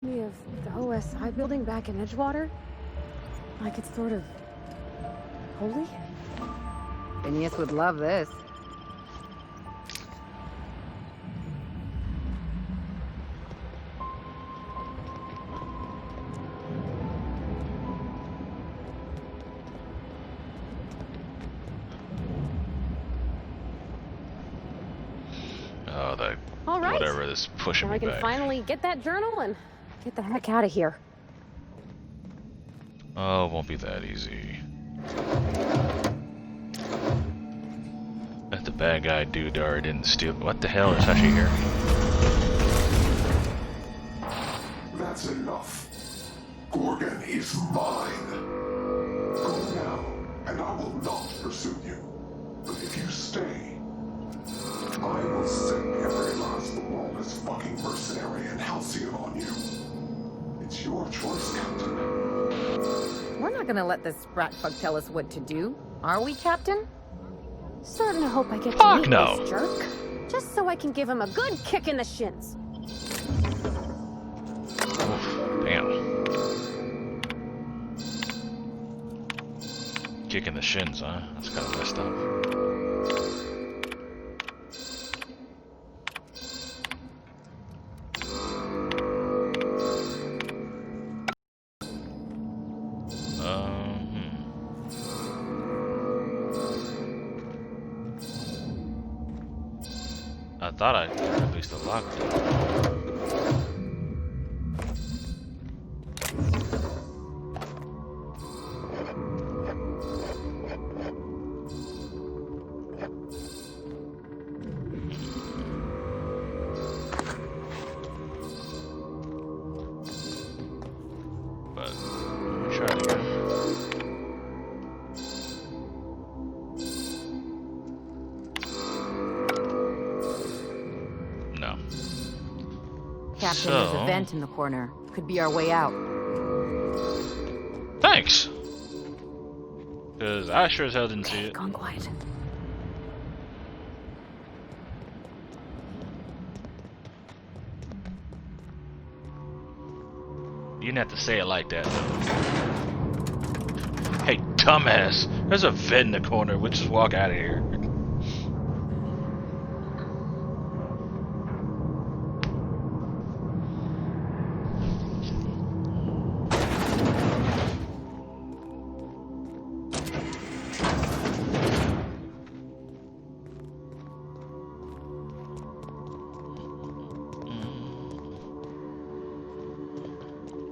Me of the OSI building back in Edgewater? Like it's sort of holy? Phineas would love this. Oh, that All right. whatever is pushing Now me I can back. finally get that journal and get the heck out of here. Oh, it won't be that easy. That the bad guy dude already didn't steal. What the hell is actually here? That's enough. Gorgon is mine. Go now, and I will not pursue you. But if you stay, I will send every last lawless fucking mercenary in Halcyon on you. It's your choice, Captain. We're not gonna let this sprat fuck tell us what to do, are we, Captain? Starting to hope I get to Fuck meet no. this jerk. Just so I can give him a good kick in the shins. Oof, damn. Kicking the shins, huh? That's kind of messed up. I thought I at least unlocked it. But let me try it again. No. Captain, there's a vent in the corner. Could be our way out. Thanks! Because I sure as hell didn't see it. Gone quiet. You didn't have to say it like that, though. Hey, dumbass! There's a vent in the corner. We'll just walk out of here.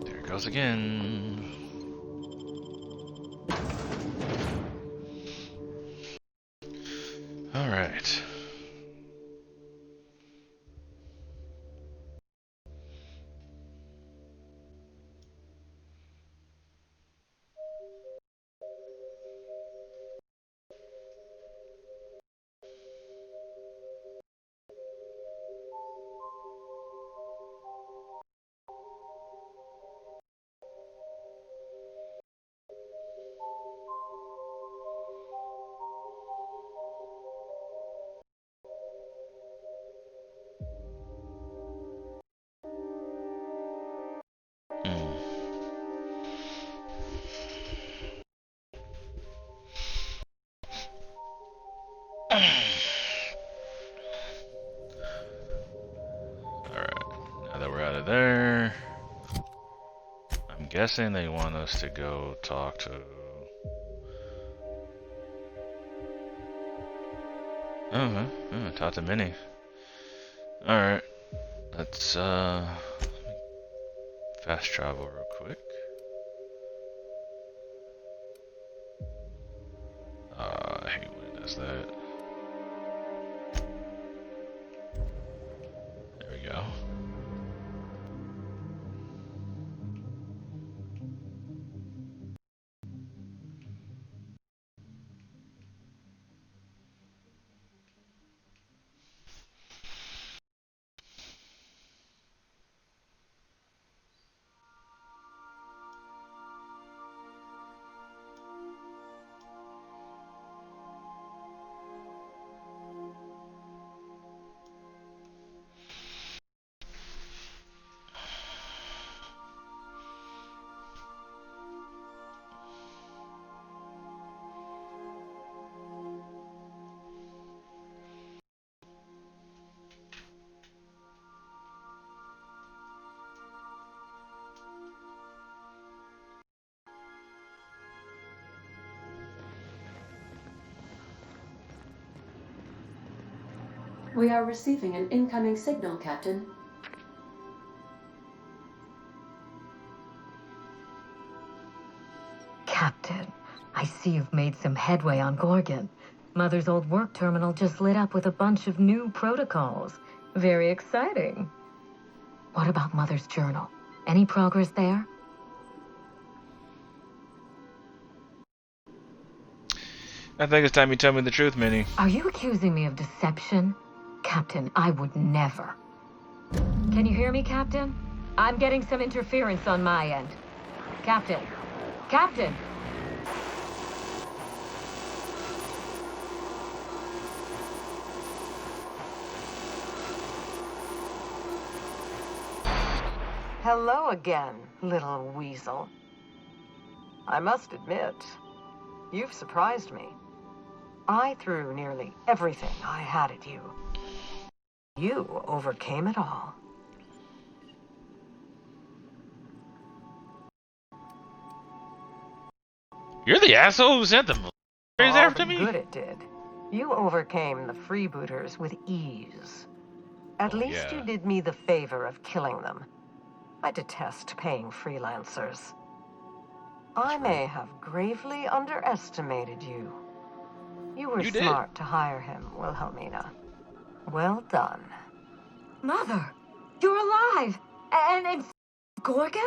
There it goes again. Alright. Alright, now that we're out of there, I'm guessing they want us to go talk to... talk to Minnie. Alright, let's fast travel real quick. I hate when it does that. There we go. We are receiving an incoming signal, Captain. Captain, I see you've made some headway on Gorgon. Mother's old work terminal just lit up with a bunch of new protocols. Very exciting. What about Mother's journal? Any progress there? I think it's time you tell me the truth, Minnie. Are you accusing me of deception? Captain, I would never. Can you hear me, Captain? I'm getting some interference on my end. Captain! Captain! Hello again, little weasel. I must admit, you've surprised me. I threw nearly everything I had at you. You overcame it all. You're the asshole who sent them All after the me? good it did. You overcame the freebooters with ease. At least yeah. you did me the favor of killing them. I detest paying freelancers. I may have gravely underestimated you. You were smart to hire him, Wilhelmina. Well done. Mother! You're alive! And it's Gorgon?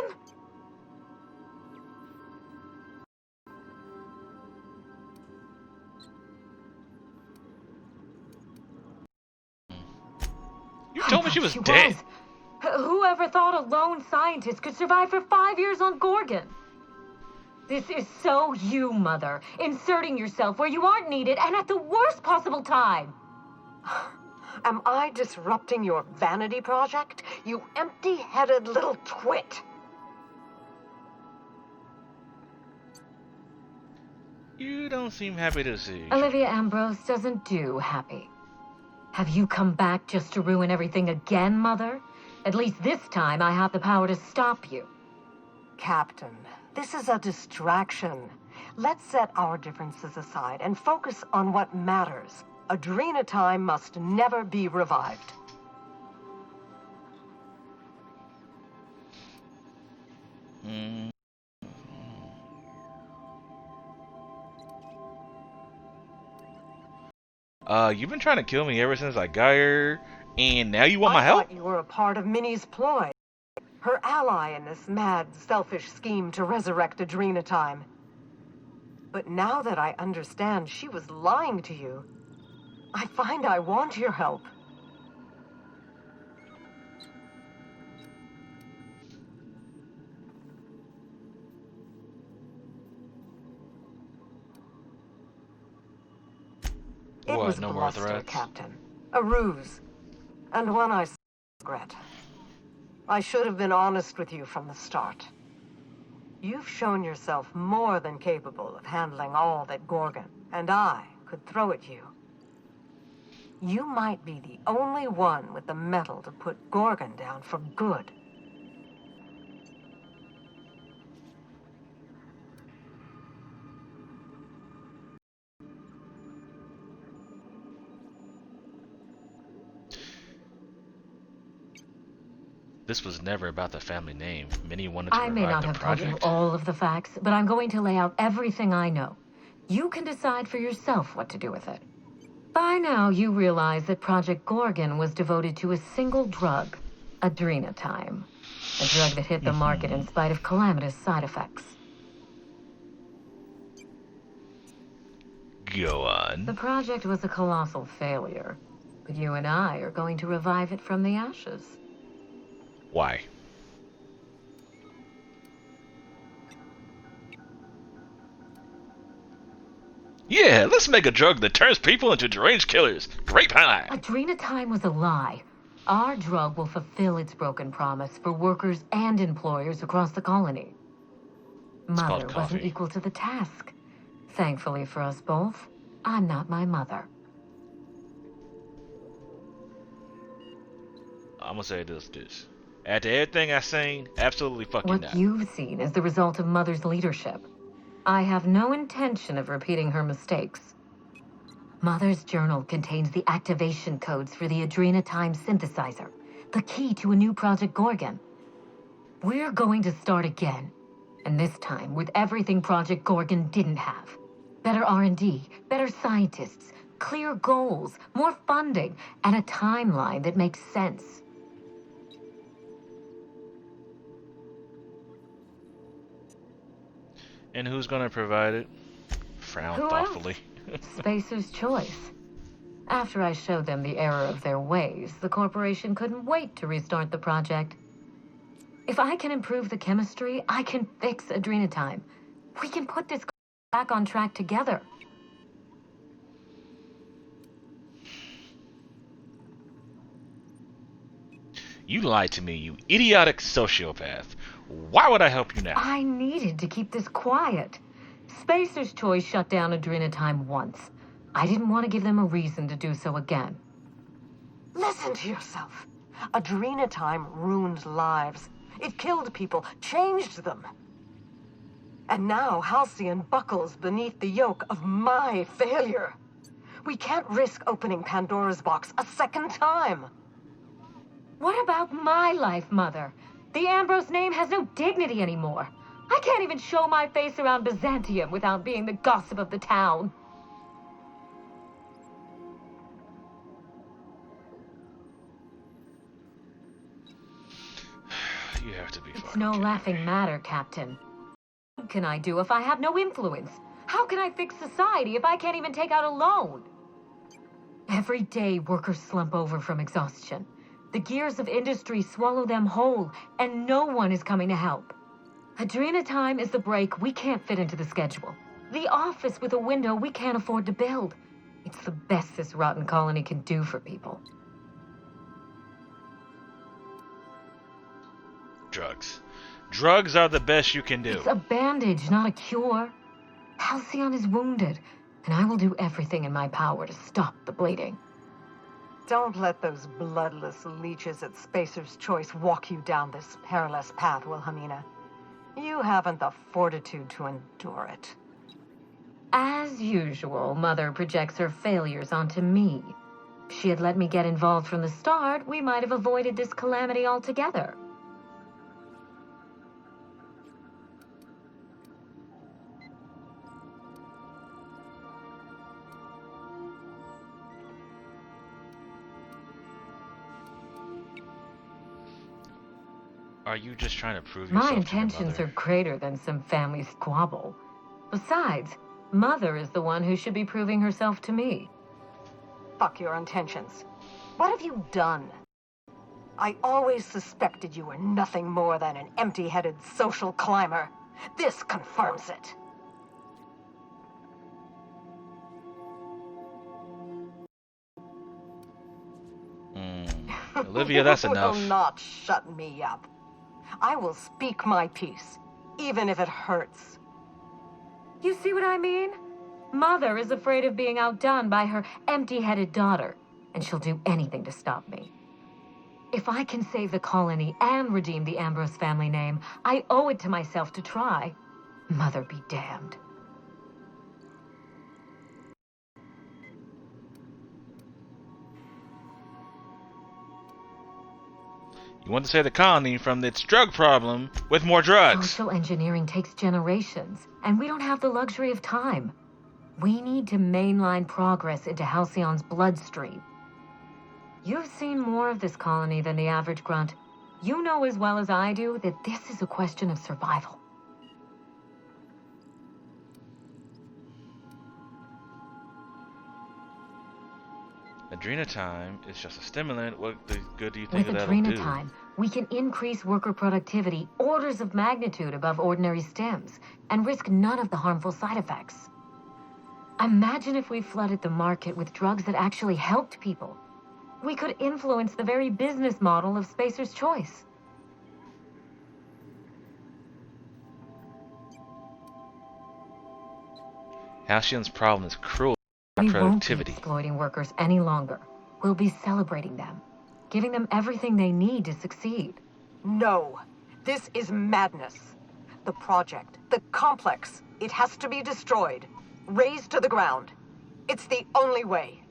You told me she was dead. Whoever thought a lone scientist could survive for 5 years on Gorgon? This is so you, Mother. Inserting yourself where you aren't needed and at the worst possible time. Am I disrupting your vanity project? You empty-headed little twit! You don't seem happy to see. Olivia Ambrose doesn't do happy. Have you come back just to ruin everything again, Mother? At least this time I have the power to stop you. Captain, this is a distraction. Let's set our differences aside and focus on what matters. Adrena time must never be revived. You've been trying to kill me ever since I got here, and now you want my help? I thought you were a part of Minnie's ploy. Her ally in this mad, selfish scheme to resurrect Adrena time. But now that I understand she was lying to you, I find I want your help. It What, was no a more bluster, threats? Captain. A ruse. And one I regret. I should have been honest with you from the start. You've shown yourself more than capable of handling all that Gorgon and I could throw at you. You might be the only one with the mettle to put Gorgon down for good. This was never about the family name. Minnie wanted to I may revive not the have told you project. all of the facts, but I'm going to lay out everything I know. You can decide for yourself what to do with it. By now, you realize that Project Gorgon was devoted to a single drug, Adrena time. A drug that hit the market in spite of calamitous side effects. Go on. The project was a colossal failure, but you and I are going to revive it from the ashes. Why? Yeah, let's make a drug that turns people into deranged killers. Grape pie! Adrena time was a lie. Our drug will fulfill its broken promise for workers and employers across the colony. Mother called wasn't coffee. equal to the task. Thankfully for us both, I'm not my mother. I'm gonna say this. After everything I seen, absolutely fucking What not. you've seen is the result of Mother's leadership. I have no intention of repeating her mistakes. Mother's journal contains the activation codes for the adrenotime synthesizer, the key to a new Project Gorgon. We're going to start again, and this time with everything Project Gorgon didn't have. Better R&D, better scientists, clear goals, more funding, and a timeline that makes sense. And who's gonna provide it? Frown Who thoughtfully. Spacer's choice. After I showed them the error of their ways, the corporation couldn't wait to restart the project. If I can improve the chemistry, I can fix adrenotime. We can put this back on track together. You lied to me, you idiotic sociopath. Why would I help you now? I needed to keep this quiet. Spacer's Choice shut down adrenotime once. I didn't want to give them a reason to do so again. Listen to yourself. Adrenotime ruined lives. It killed people, changed them. And now Halcyon buckles beneath the yoke of my failure. We can't risk opening Pandora's box a second time. What about my life, Mother? The Ambrose name has no dignity anymore. I can't even show my face around Byzantium without being the gossip of the town. You have to be It's fucking no kidding laughing me. matter, Captain. What can I do if I have no influence? How can I fix society if I can't even take out a loan? Every day, workers slump over from exhaustion. The gears of industry swallow them whole, and no one is coming to help. Adrenotime is the break we can't fit into the schedule. The office with a window we can't afford to build. It's the best this rotten colony can do for people. Drugs. Drugs are the best you can do. It's a bandage, not a cure. Halcyon is wounded, and I will do everything in my power to stop the bleeding. Don't let those bloodless leeches at Spacer's Choice walk you down this perilous path, Wilhelmina. You haven't the fortitude to endure it. As usual, Mother projects her failures onto me. If she had let me get involved from the start, we might have avoided this calamity altogether. Are you just trying to prove yourself My to your intentions mother? are greater than some family squabble. Besides, Mother is the one who should be proving herself to me. Fuck your intentions. What have you done? I always suspected you were nothing more than an empty-headed social climber. This confirms it. Olivia, that's You enough. will not shut me up. I will speak my piece, even if it hurts. You see what I mean? Mother is afraid of being outdone by her empty-headed daughter, and she'll do anything to stop me. If I can save the colony and redeem the Ambrose family name, I owe it to myself to try. Mother be damned. You want to save the colony from its drug problem with more drugs. Social engineering takes generations, and we don't have the luxury of time. We need to mainline progress into Halcyon's bloodstream. You've seen more of this colony than the average grunt. You know as well as I do that this is a question of survival. Adrenotime is just a stimulant. What good do you With think that'll do? adrenotime, we can increase worker productivity orders of magnitude above ordinary stims and risk none of the harmful side effects. Imagine if we flooded the market with drugs that actually helped people. We could influence the very business model of Spacer's Choice. Halcyon's problem is cruel, not We won't be productivity. exploiting workers any longer. We'll be celebrating them, giving them everything they need to succeed. No, this is madness. The project, the complex, it has to be destroyed, razed to the ground. It's the only way.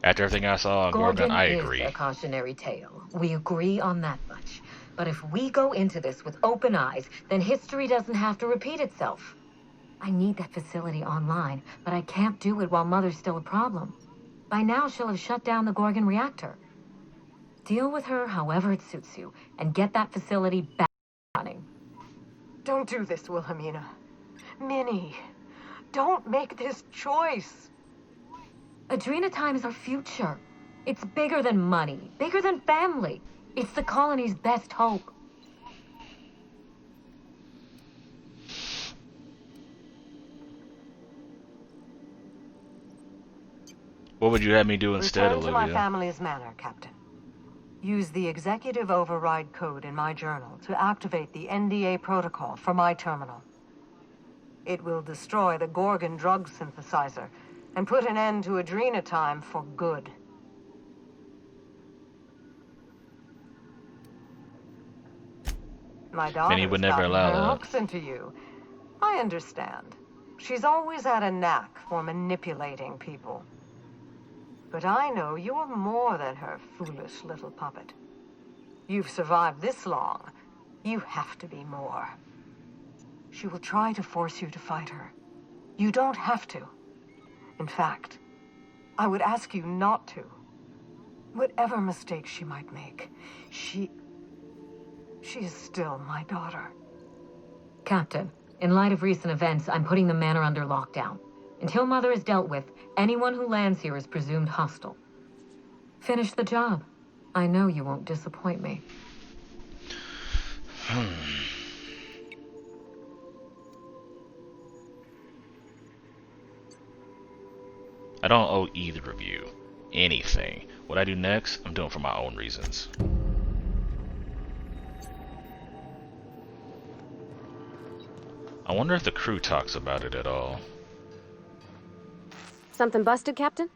After everything I saw on Gorgon, I agree. Is a cautionary tale. We agree on that much. But if we go into this with open eyes, then history doesn't have to repeat itself. I need that facility online, but I can't do it while Mother's still a problem. By now, she'll have shut down the Gorgon reactor. Deal with her however it suits you, and get that facility back running. Don't do this, Wilhelmina. Minnie, don't make this choice. Adrena time is our future. It's bigger than money, bigger than family. It's the colony's best hope. What would you have me do instead, Return to my Olivia? family's manor, Captain. Use the executive override code in my journal to activate the NDA protocol for my terminal. It will destroy the Gorgon drug synthesizer and put an end to Adrena time for good. My daughter's would never gotten allow her that. hooks into you. I understand. She's always had a knack for manipulating people. But I know you're more than her foolish little puppet. You've survived this long. You have to be more. She will try to force you to fight her. You don't have to. In fact, I would ask you not to. Whatever mistakes she might make, she is still my daughter. Captain, in light of recent events, I'm putting the manor under lockdown. Until Mother is dealt with, anyone who lands here is presumed hostile. Finish the job. I know you won't disappoint me. I don't owe either of you anything. What I do next, I'm doing for my own reasons. I wonder if the crew talks about it at all. Something busted, Captain?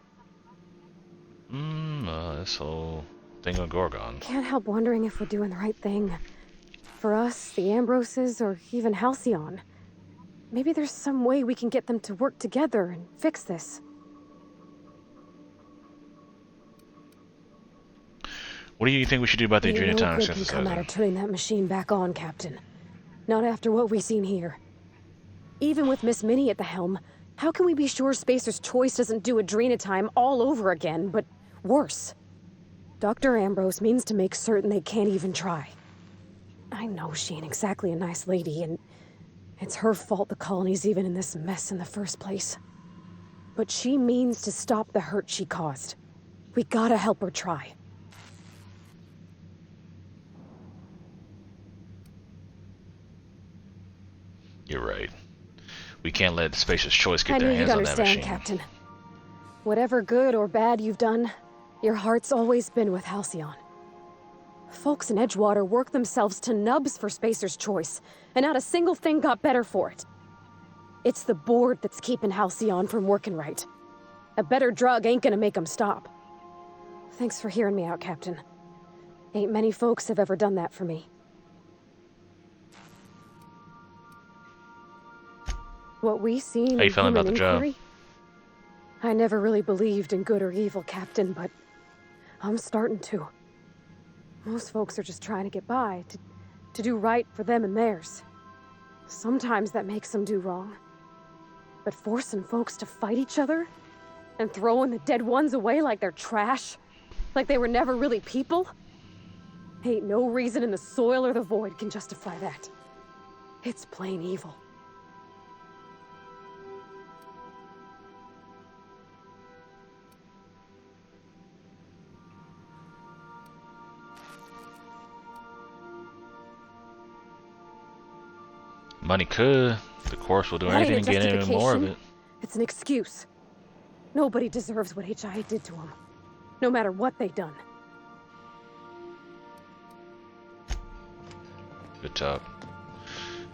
This whole thing with Gorgon. Can't help wondering if we're doing the right thing. For us, the Ambroses, or even Halcyon. Maybe there's some way we can get them to work together and fix this. What do you think we should do about the Ain't Adrena no time good can come out of synthesizer? turning that machine back on, Captain. Not after what we've seen here. Even with Miss Minnie at the helm, how can we be sure Spacer's Choice doesn't do Adrena time all over again, but worse? Dr. Ambrose means to make certain they can't even try. I know she ain't exactly a nice lady, and it's her fault the colony's even in this mess in the first place. But she means to stop the hurt she caused. We gotta help her try. You're right. We can't let Spacer's Choice get I their knew you'd hands on that understand, machine. Captain. Whatever good or bad you've done, your heart's always been with Halcyon. Folks in Edgewater worked themselves to nubs for Spacer's Choice, and not a single thing got better for it. It's the board that's keeping Halcyon from working right. A better drug ain't gonna make them stop. Thanks for hearing me out, Captain. Ain't many folks have ever done that for me. What we seen How you in feeling about Human the job? Inquiry? I never really believed in good or evil, Captain, but I'm starting to. Most folks are just trying to get by, to do right for them and theirs. Sometimes that makes them do wrong. But forcing folks to fight each other? And throwing the dead ones away like they're trash? Like they were never really people? Ain't no reason in the soil or the void can justify that. It's plain evil. Money could. The course will do That ain't anything to get any more of justification. it. It's an excuse. Nobody deserves what HIA did to them, no matter what they done. Good talk.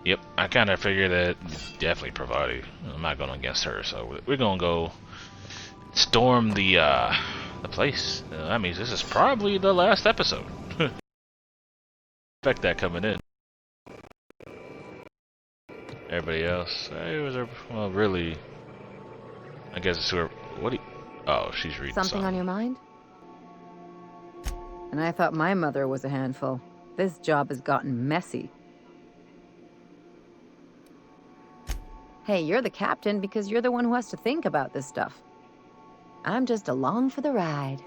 Yep, I kind of figured that definitely provided. I'm not going against her, so we're going to go storm the place. That means this is probably the last episode. expect that coming in. Everybody else, it was her. Well, really, I guess it's her. What do you? Oh, she's reading Something on your mind? And I thought my mother was a handful. This job has gotten messy. Hey, you're the captain because you're the one who has to think about this stuff. I'm just along for the ride.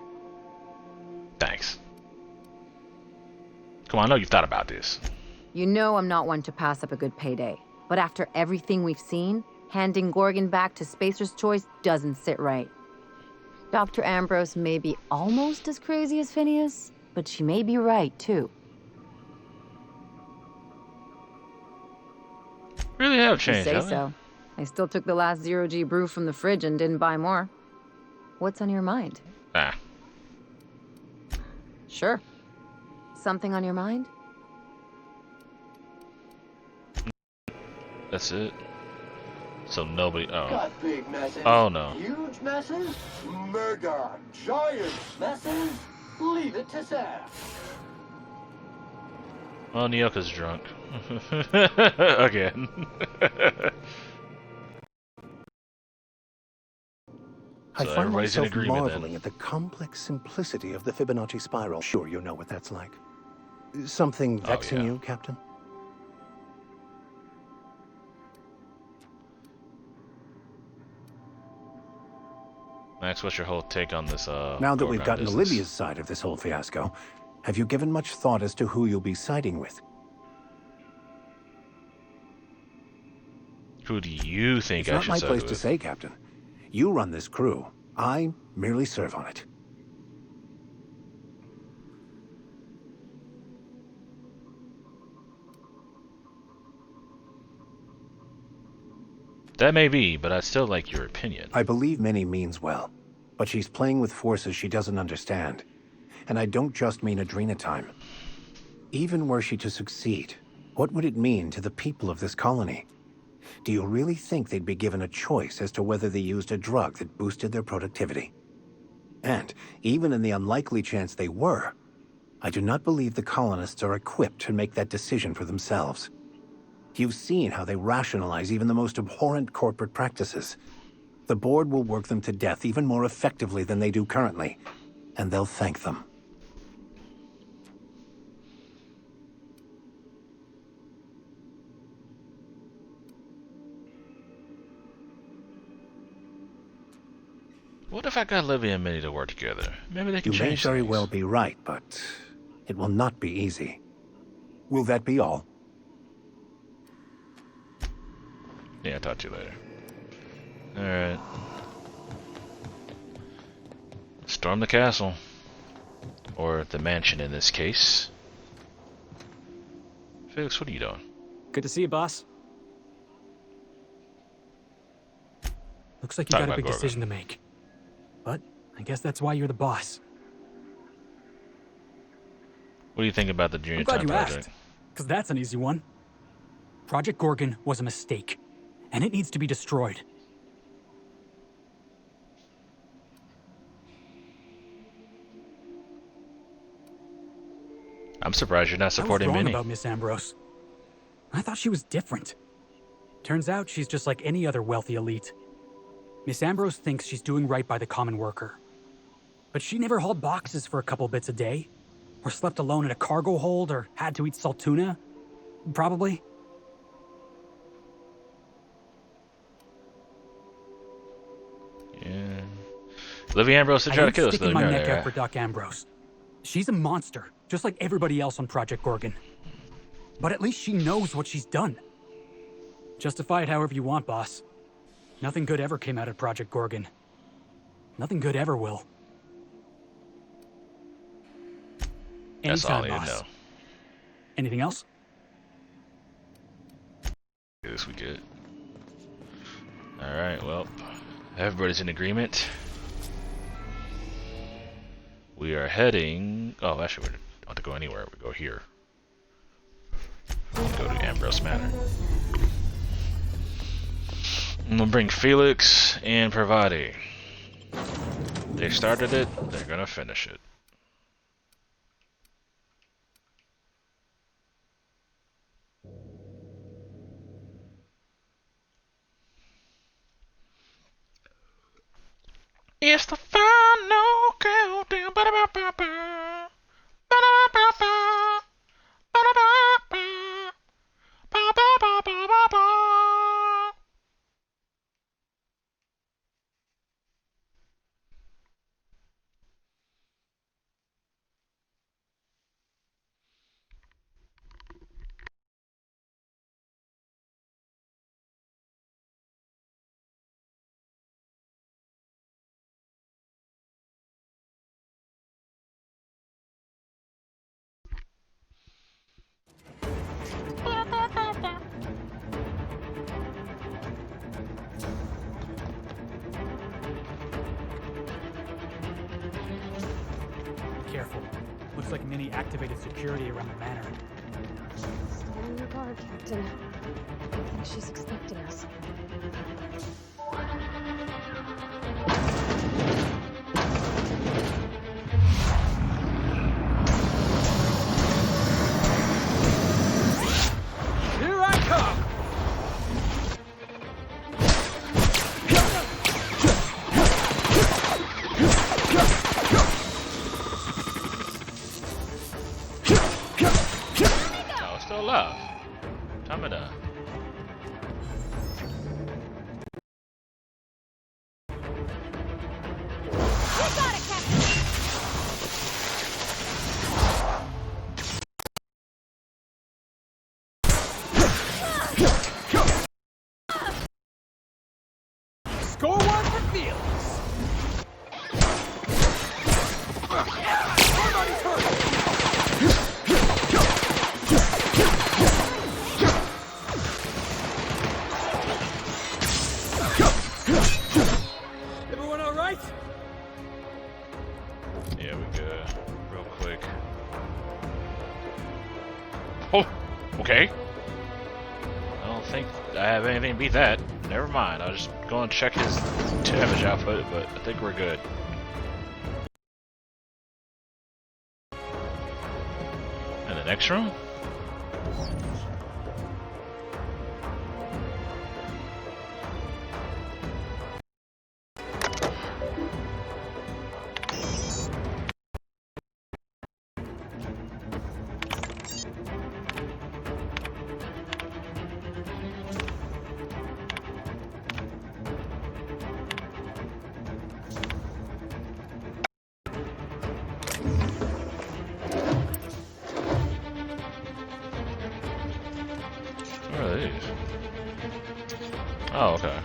Thanks. Come on, I know you've thought about this. You know I'm not one to pass up a good payday. But after everything we've seen, handing Gorgon back to Spacer's Choice doesn't sit right. Dr. Ambrose may be almost as crazy as Phineas, but she may be right, too. Really have You changed, say haven't so. I still took the last zero-G brew from the fridge and didn't buy more. What's on your mind? Ah, Sure. Something on your mind? that's it. So nobody. Oh. Got big messes. Oh no. Huge messes. Mega giant messes. Leave it to Sam. Oh, Nyoka's drunk. Again. I So find everybody's in myself agreement then. marveling at the complex simplicity of the Fibonacci spiral. Sure, you know what that's like. Something vexing yeah. you, Captain? Max, what's your whole take on this? Now that we've Gorgon gotten business? Olivia's side of this whole fiasco, have you given much thought as to who you'll be siding with? Who do you think It's I not should my side place with? to say, Captain. You run this crew. I merely serve on it. That may be, but I'd still like your opinion. I believe Minnie means well, but she's playing with forces she doesn't understand. And I don't just mean Adrena time. Even were she to succeed, what would it mean to the people of this colony? Do you really think they'd be given a choice as to whether they used a drug that boosted their productivity? And, even in the unlikely chance they were, I do not believe the colonists are equipped to make that decision for themselves. You've seen how they rationalize even the most abhorrent corporate practices. The board will work them to death even more effectively than they do currently, and they'll thank them. What if I got Livy and Minnie to work together? Maybe they can You may change very things. well be right, but it will not be easy. Will that be all? Yeah, I'll talk to you later. Alright. Storm the castle. Or the mansion in this case. Felix, what are you doing? Good to see you, boss. Looks like you Talk got a about big Gorgon. decision to make. But I guess that's why you're the boss. What do you think about the Junior I'm glad Time you project? asked, because that's an easy one. Project Gorgon was a mistake, and it needs to be destroyed. I'm surprised you're not I was supporting wrong Minnie. about Miss Ambrose. I thought she was different. Turns out she's just like any other wealthy elite. Miss Ambrose thinks she's doing right by the common worker. But she never hauled boxes for a couple bits a day, or slept alone in a cargo hold, or had to eat salt tuna. Probably. Yeah. Livy Ambrose to I try to ain't kill us, sticking though. my No, neck there. out for Doc Ambrose. She's a monster, just like everybody else on Project Gorgon. But at least she knows what she's done. Justify it however you want, boss. Nothing good ever came out of Project Gorgon. Nothing good ever will. That's all I Anytime, need to boss. know. Anything else? This we good. Alright, well, everybody's in agreement. We are heading... Oh, actually, we don't have to go anywhere. We go here. Go to Ambrose Manor. I'm gonna bring Felix and Pravati. They started it, they're gonna finish it. It's the final countdown. Ba-da-ba-ba-ba. Ba-da-ba-ba-ba. Ba-da-ba-ba. Ba-ba-ba-ba-ba-ba. Careful. Looks like Minnie activated security around the manor. Stand on your guard, Captain. I think she's expecting us. Here I come! Oh, still alive. Tamada. Score one for Felix! Somebody's hurt! Everyone all right? Yeah, we good. Real quick. Oh, okay. I don't think I have anything to beat that. Never mind. I was just going to check his damage output, but I think we're good. And the next room? What are these? Oh, okay.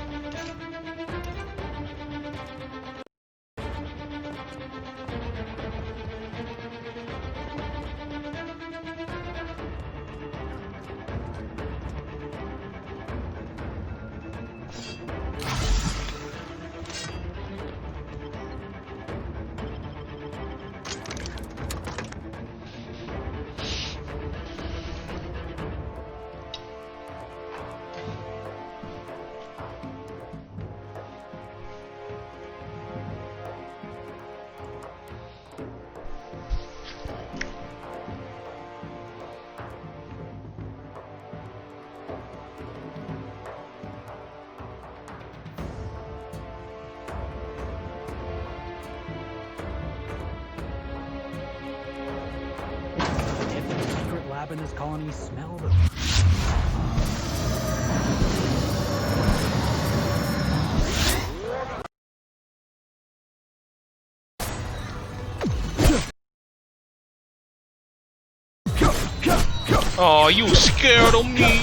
If the secret lab in this colony smell the... Oh, you scared of me?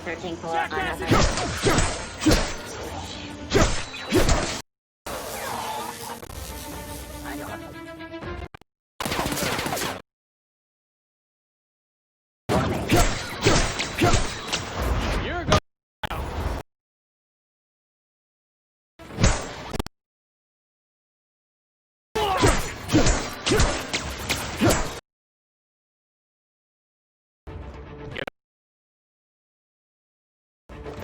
Searching for another.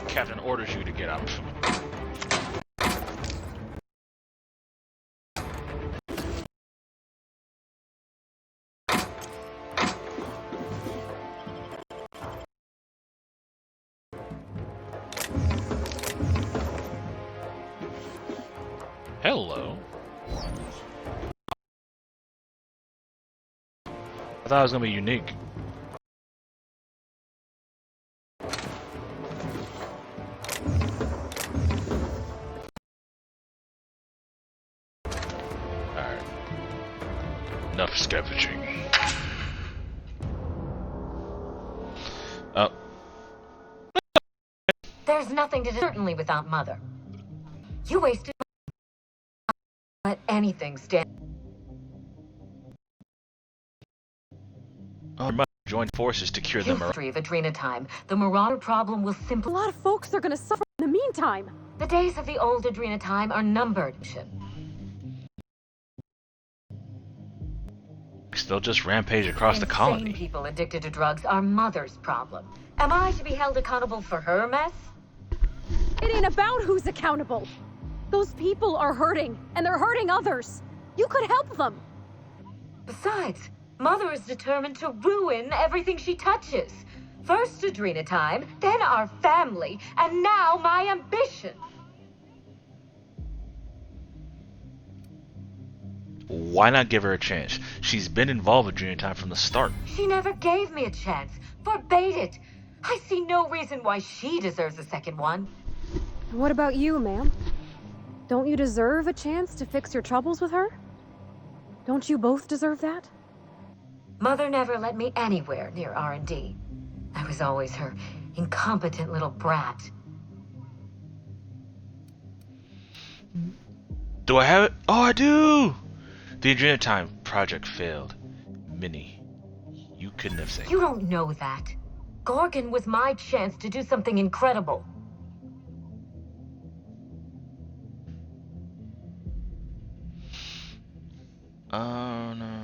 Captain orders you to get out. Hello. I thought it was gonna be unique. Alright. Enough scavenging. Oh. There's nothing to do, certainly without Mother. You wasted let anything stand. Oh, we must join forces to cure the History of Adrena time, the Marauder problem will A simply. lot of folks are gonna suffer in the meantime. The days of the old Adrena time are numbered. They'll just rampage across the colony. Insane people addicted to drugs are Mother's problem. Am I to be held accountable for her mess? It ain't about who's accountable. Those people are hurting, and they're hurting others. You could help them. Besides, Mother is determined to ruin everything she touches. First Adrena time, then our family, and now my ambition. Why not give her a chance? She's been involved with Junior Time from the start. She never gave me a chance. Forbade it. I see no reason why she deserves a second one. What about you, ma'am? Don't you deserve a chance to fix your troubles with her? Don't you both deserve that? Mother never let me anywhere near R&D. I was always her incompetent little brat. Do I have it? Oh, I do! The Adrena Time project failed. Minnie, you couldn't have saved. You don't know that. Gorgon was my chance to do something incredible. Oh, no.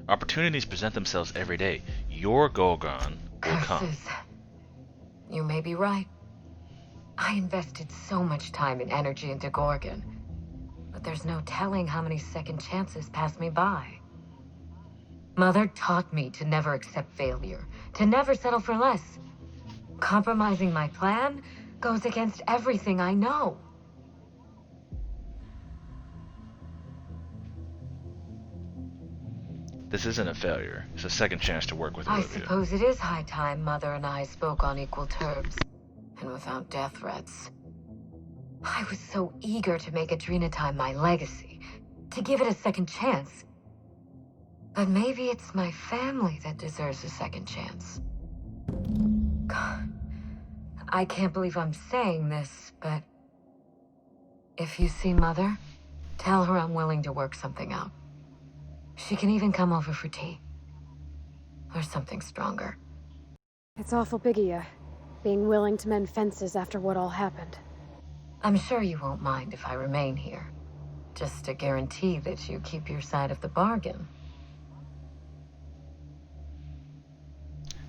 Opportunities present themselves every day. Your Gorgon will come. Curses. You may be right. I invested so much time and energy into Gorgon. But there's no telling how many second chances pass me by. Mother taught me to never accept failure, to never settle for less. Compromising my plan goes against everything I know. This isn't a failure. It's a second chance to work with I Olivia. suppose it is high time Mother and I spoke on equal terms, and without death threats. I was so eager to make Adrena Time my legacy, to give it a second chance. But maybe it's my family that deserves a second chance. God, I can't believe I'm saying this, but if you see Mother, tell her I'm willing to work something out. She can even come over for tea. Or something stronger. It's awful big of you, being willing to mend fences after what all happened. I'm sure you won't mind if I remain here. Just to guarantee that you keep your side of the bargain.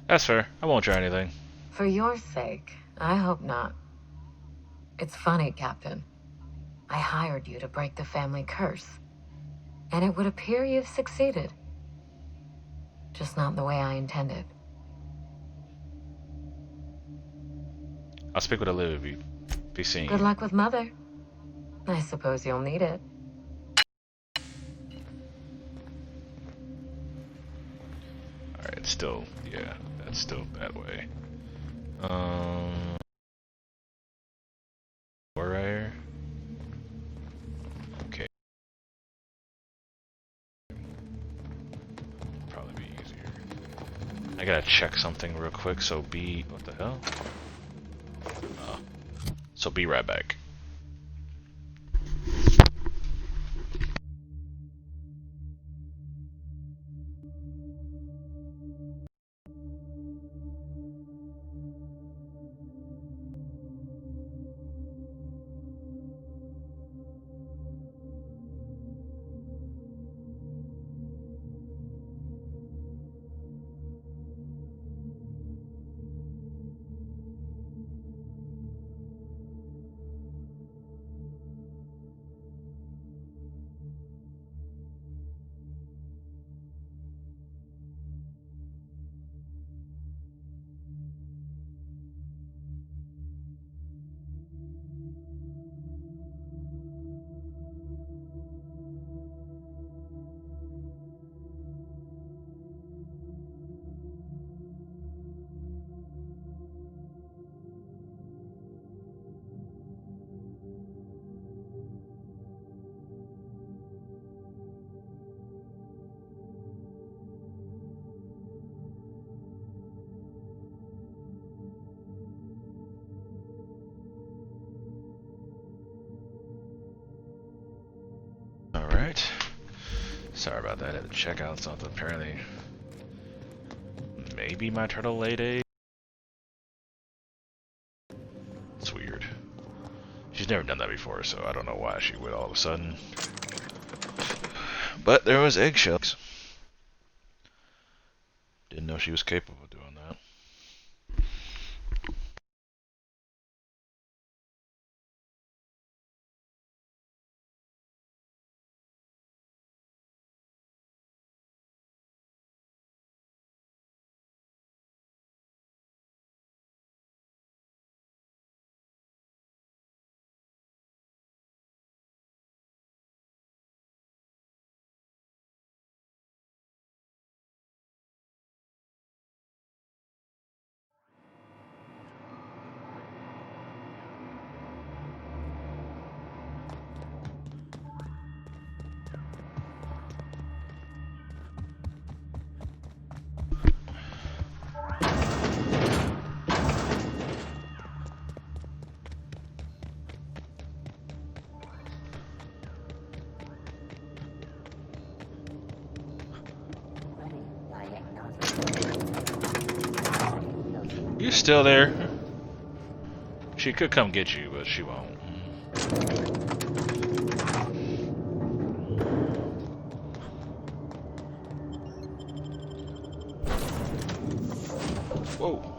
That's fair. I won't try anything. For your sake, I hope not. It's funny, Captain. I hired you to break the family curse. And it would appear you've succeeded. Just not the way I intended. I'll speak with Olivia. Be seeing Good you. luck with Mother. I suppose you'll need it. Alright, still, yeah, that's still that way. We're right here. Okay. Probably be easier. I gotta check something real quick, so what the hell? So be right back. Alright. Sorry about that, I had to check out something. Apparently, maybe my turtle laid eggs. It's weird. She's never done that before, so I don't know why she would all of a sudden. But there was eggshells. Didn't know she was capable of doing that. You still there? She could come get you, but she won't. Whoa.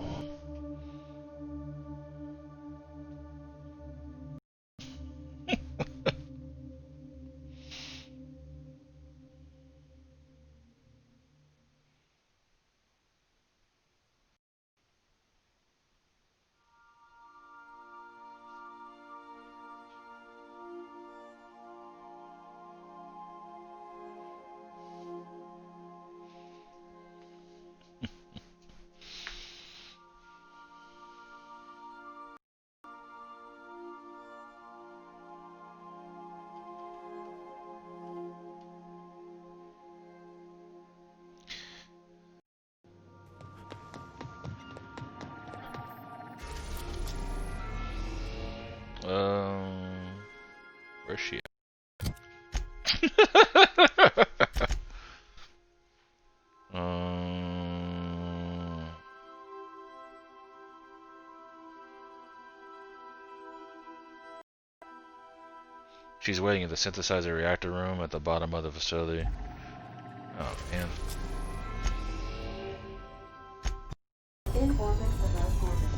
Where's she at? She's waiting in the synthesizer reactor room at the bottom of the facility. Oh man. In orbit above Gorgon.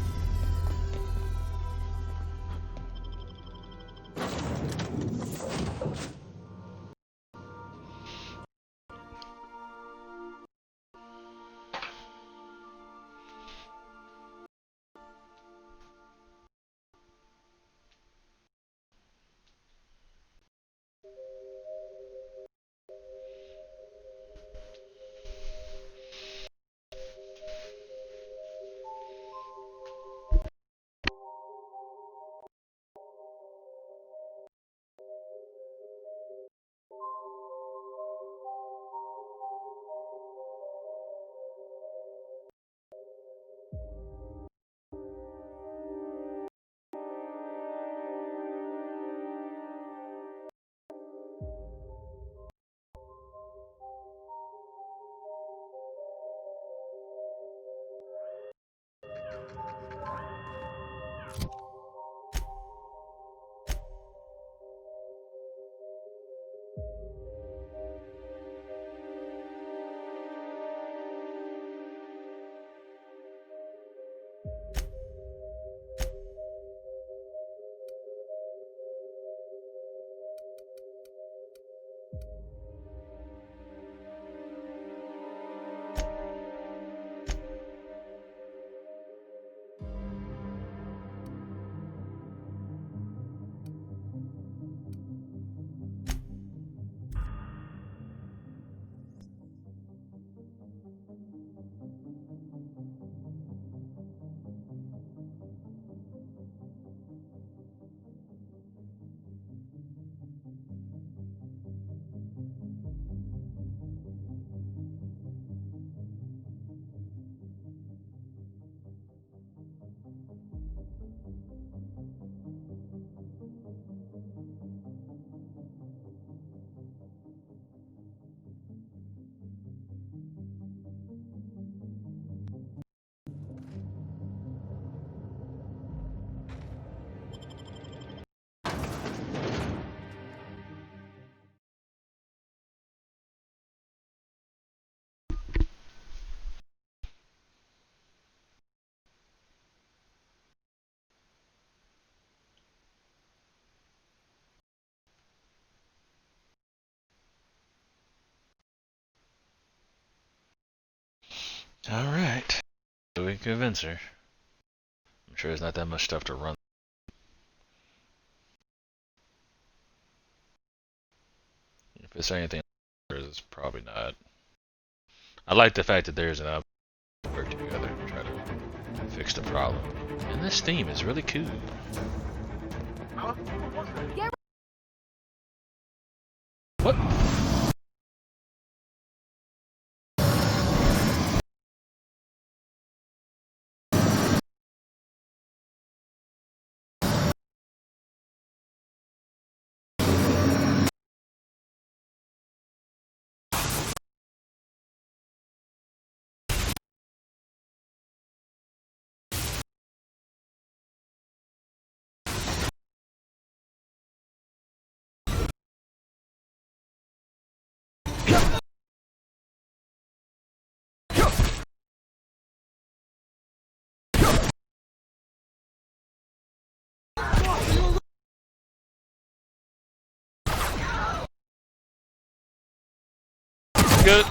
Alright. So we can convince her. I'm sure there's not that much stuff to run. If it's anything, it's probably not. I like the fact that there's an option to work together and try to fix the problem. And this theme is really cool. What? Good.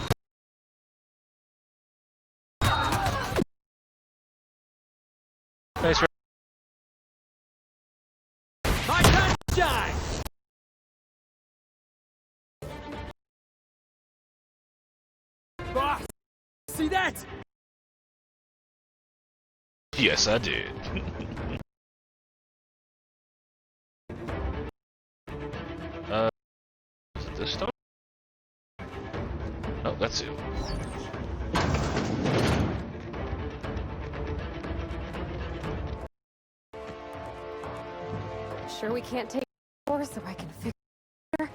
Thanks for My time to shine! Boss! See that? Yes, I did. Is it this stuff? Oh, that's it. Sure we can't take yours so I can fix her?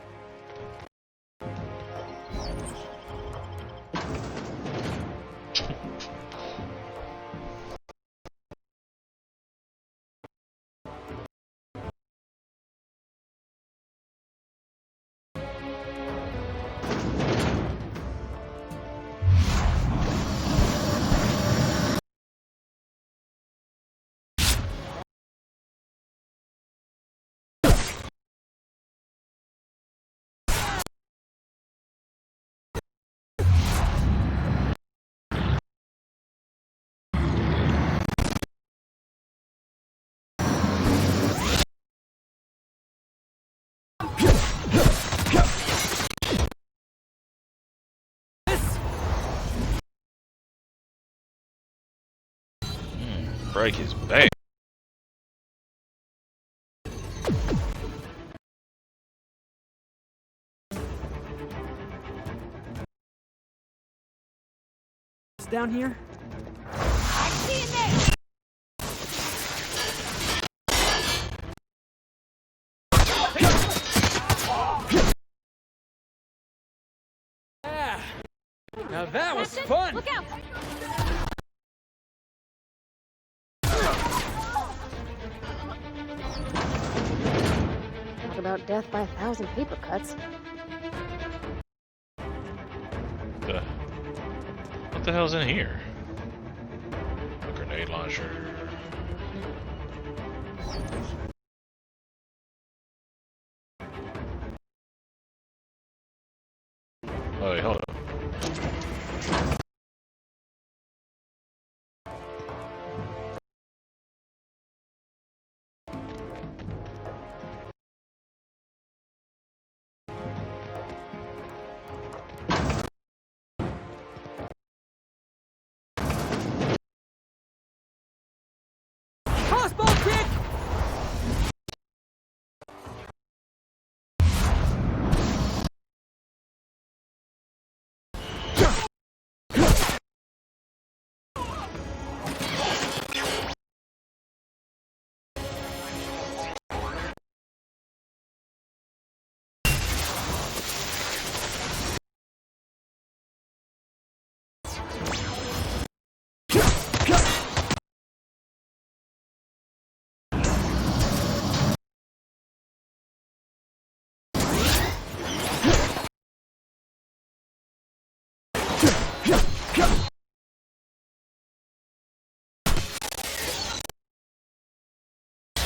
Break his back. It's down here? Yeah. Now that was fun! Look out! Talk about death by 1,000 paper cuts. What the hell's in here? A grenade launcher. Oh, wait, hold on. Crossbow kick!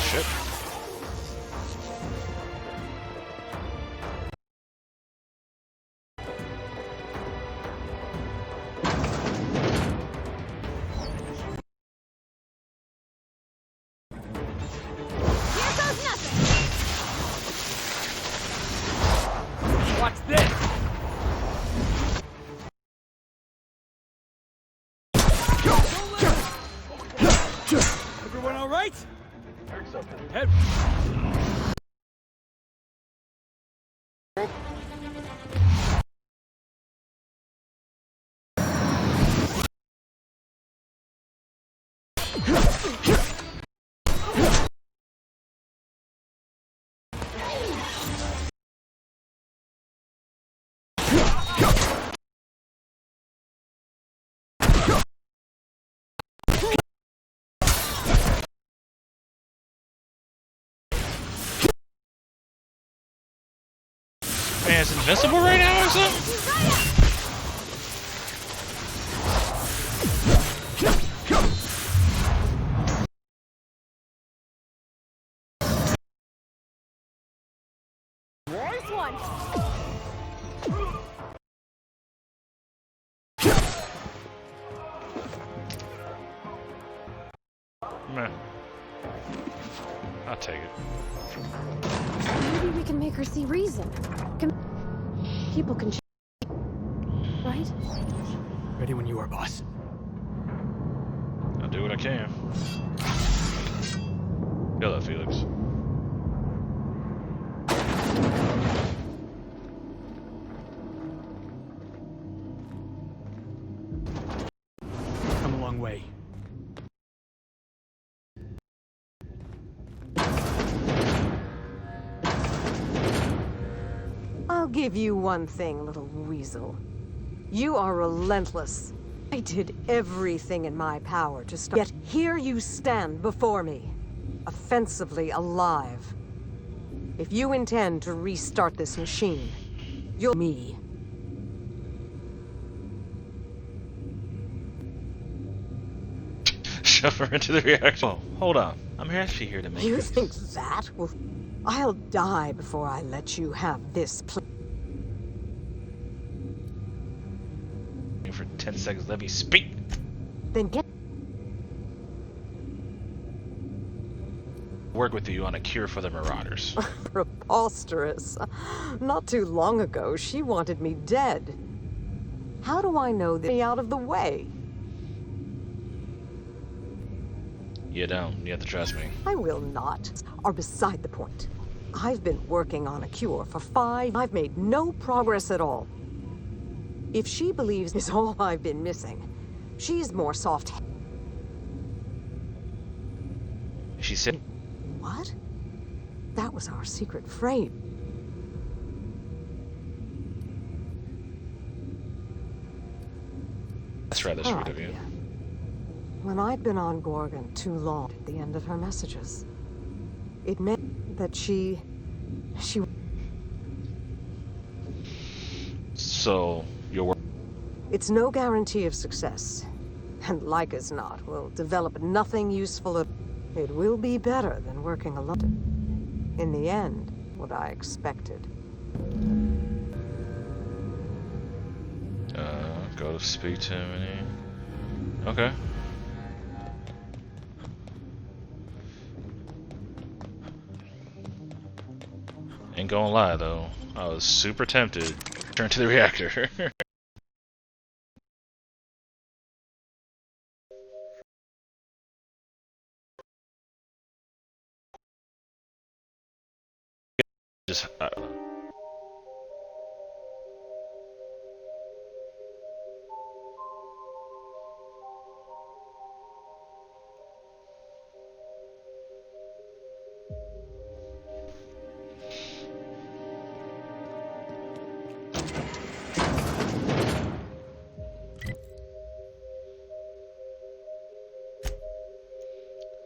Shit. right? Head. Man, it's invincible right now or something? Nice one. Meh. I'll take it. Maybe we can make her see reason. People can change, right? Ready when you are, boss. I'll do what I can. Feel that, Felix. Come a long way. I'll give you one thing, little weasel. You are relentless. I did everything in my power to stop. Yet here you stand before me, offensively alive. If you intend to restart this machine, you'll me. Shove her into the reactor. Oh, hold on. I'm actually here to make You this. think that will... I'll die before I let you have this For 10 seconds, let me speak. Then get... Work with you on a cure for the Marauders. Preposterous. Not too long ago, she wanted me dead. How do I know that out of the way? You don't. You have to trust me. I will not. Are beside the point. I've been working on a cure for 5. I've made no progress at all. If she believes is all I've been missing, she's more soft. She said. What? That was our secret frame. That's rather sweet of you. When I'd been on Gorgon too long at the end of her messages, it meant that she... So, your work. It's no guarantee of success. And like as not, we'll develop nothing useful. It will be better than working alone. In the end, what I expected. Go to speak to him and he... Okay. Ain't gonna lie though, I was super tempted to turn to the reactor. Just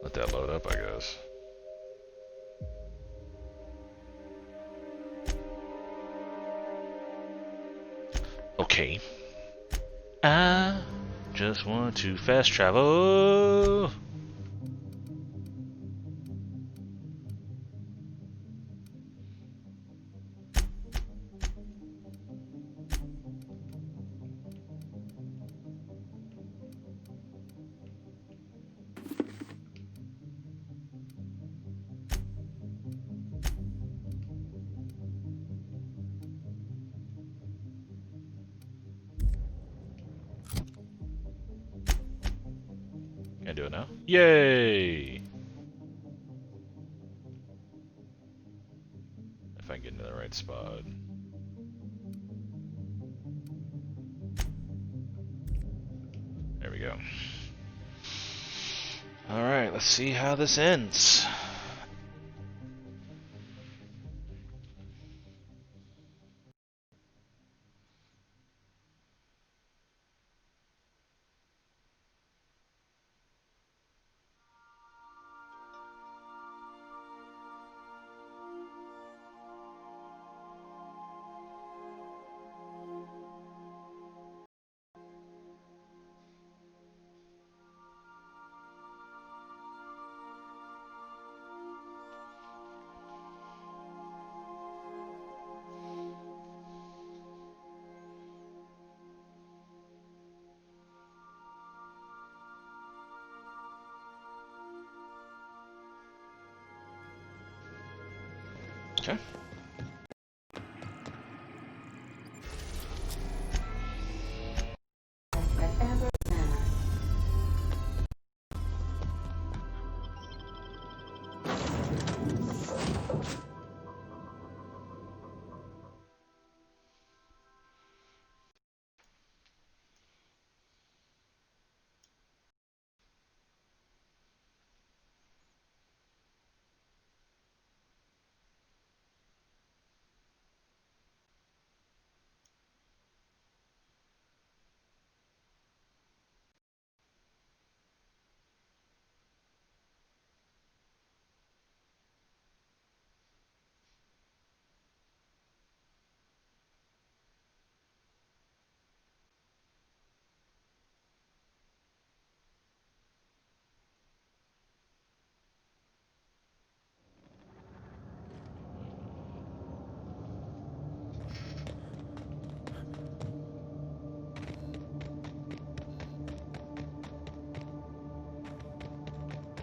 let that load up, I guess. Okay. I just want to fast travel. Can I do it now? Yay! in the right spot. There we go. Alright, let's see how this ends. Okay. At Amber Manor.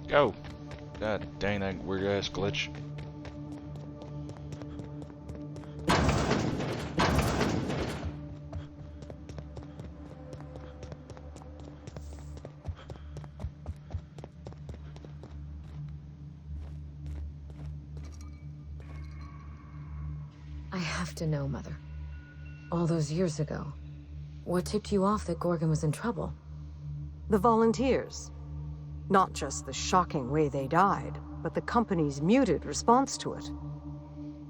Go! God dang that weird ass glitch. I have to know, Mother. All those years ago, what tipped you off that Gorgon was in trouble? The volunteers. Not just the shocking way they died, but the company's muted response to it.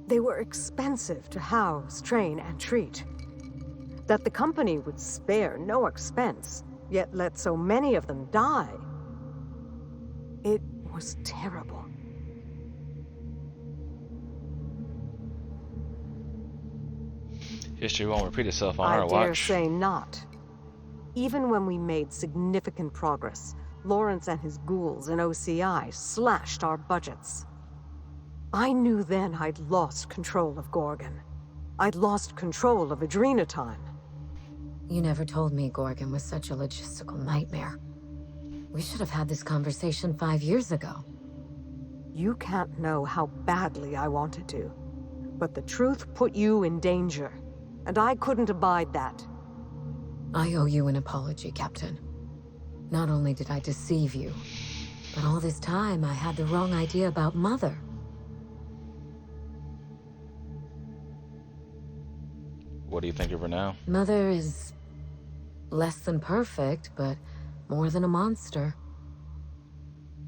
They were expensive to house, train, and treat. That the company would spare no expense, yet let so many of them die. It was terrible. History won't repeat itself on our I dare watch. say not. Even when we made significant progress, Lawrence and his ghouls in OCI slashed our budgets. I knew then I'd lost control of Gorgon. I'd lost control of Adrenatime. You never told me Gorgon was such a logistical nightmare. We should have had this conversation 5 years ago. You can't know how badly I wanted to. But the truth put you in danger, and I couldn't abide that. I owe you an apology, Captain. Not only did I deceive you, but all this time I had the wrong idea about Mother. What do you think of her now? Mother is less than perfect, but more than a monster.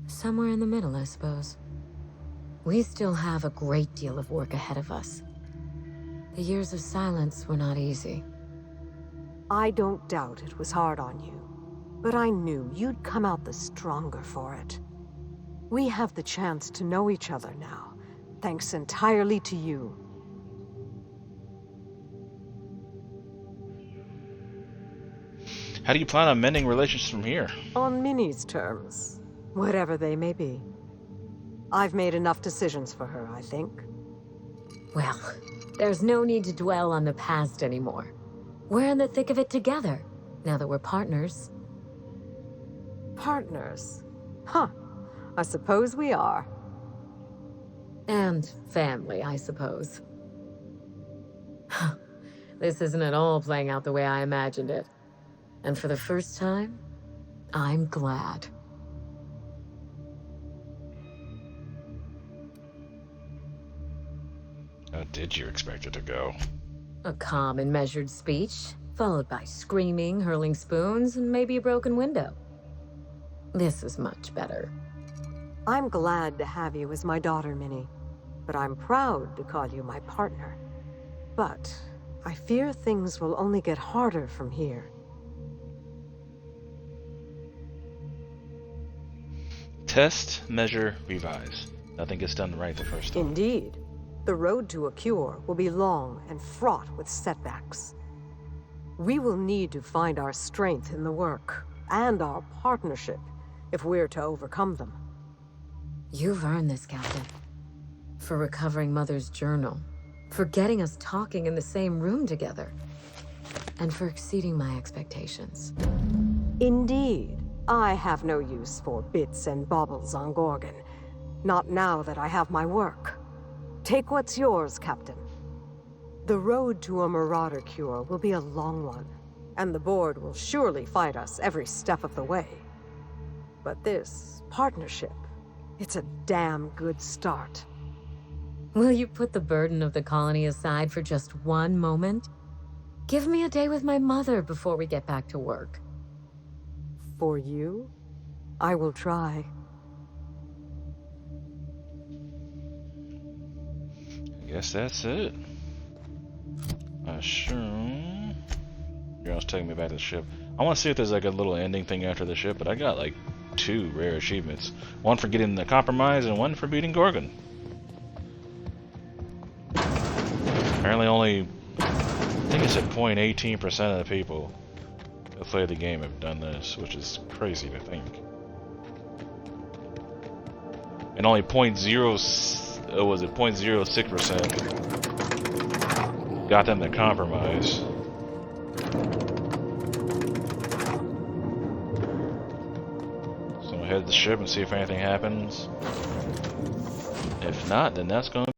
Somewhere in the middle, I suppose. We still have a great deal of work ahead of us. The years of silence were not easy. I don't doubt it was hard on you, but I knew you'd come out the stronger for it. We have the chance to know each other now, thanks entirely to you. How do you plan on mending relations from here? On Minnie's terms, whatever they may be. I've made enough decisions for her, I think. Well, there's no need to dwell on the past anymore. We're in the thick of it together, now that we're partners. Partners? Huh. I suppose we are. And family, I suppose. This isn't at all playing out the way I imagined it. And for the first time, I'm glad. How did you expect it to go? A calm and measured speech, followed by screaming, hurling spoons, and maybe a broken window. This is much better. I'm glad to have you as my daughter, Minnie, but I'm proud to call you my partner. But I fear things will only get harder from here. Test, measure, revise. Nothing gets done right the first time. Indeed. The road to a cure will be long and fraught with setbacks. We will need to find our strength in the work, and our partnership, if we're to overcome them. You've earned this, Captain. For recovering Mother's journal, for getting us talking in the same room together, and for exceeding my expectations. Indeed. I have no use for bits and baubles on Gorgon. Not now that I have my work. Take what's yours, Captain. The road to a Marauder cure will be a long one, and the board will surely fight us every step of the way. But this partnership, it's a damn good start. Will you put the burden of the colony aside for just one moment? Give me a day with my mother before we get back to work. For you, I will try. I guess that's it. Sure. You're almost taking me back to the ship. I want to see if there's like a little ending thing after the ship, but I got like 2 rare achievements. One for getting the compromise and one for beating Gorgon. Apparently only, I think it's at 0.18% of the people who play the game have done this, which is crazy to think. And only 0.06% got them to compromise. So I'll head to the ship and see if anything happens. If not, then that's going to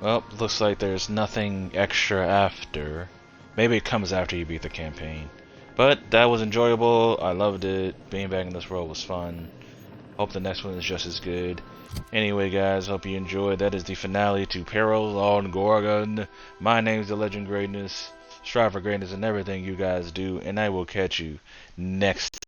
well, looks like there's nothing extra after. Maybe it comes after you beat the campaign. But that was enjoyable. I loved it. Being back in this world was fun. Hope the next one is just as good. Anyway, guys, hope you enjoyed. That is the finale to Peril on Gorgon. My name's The Legend Greatness. Strive for greatness in everything you guys do, and I will catch you next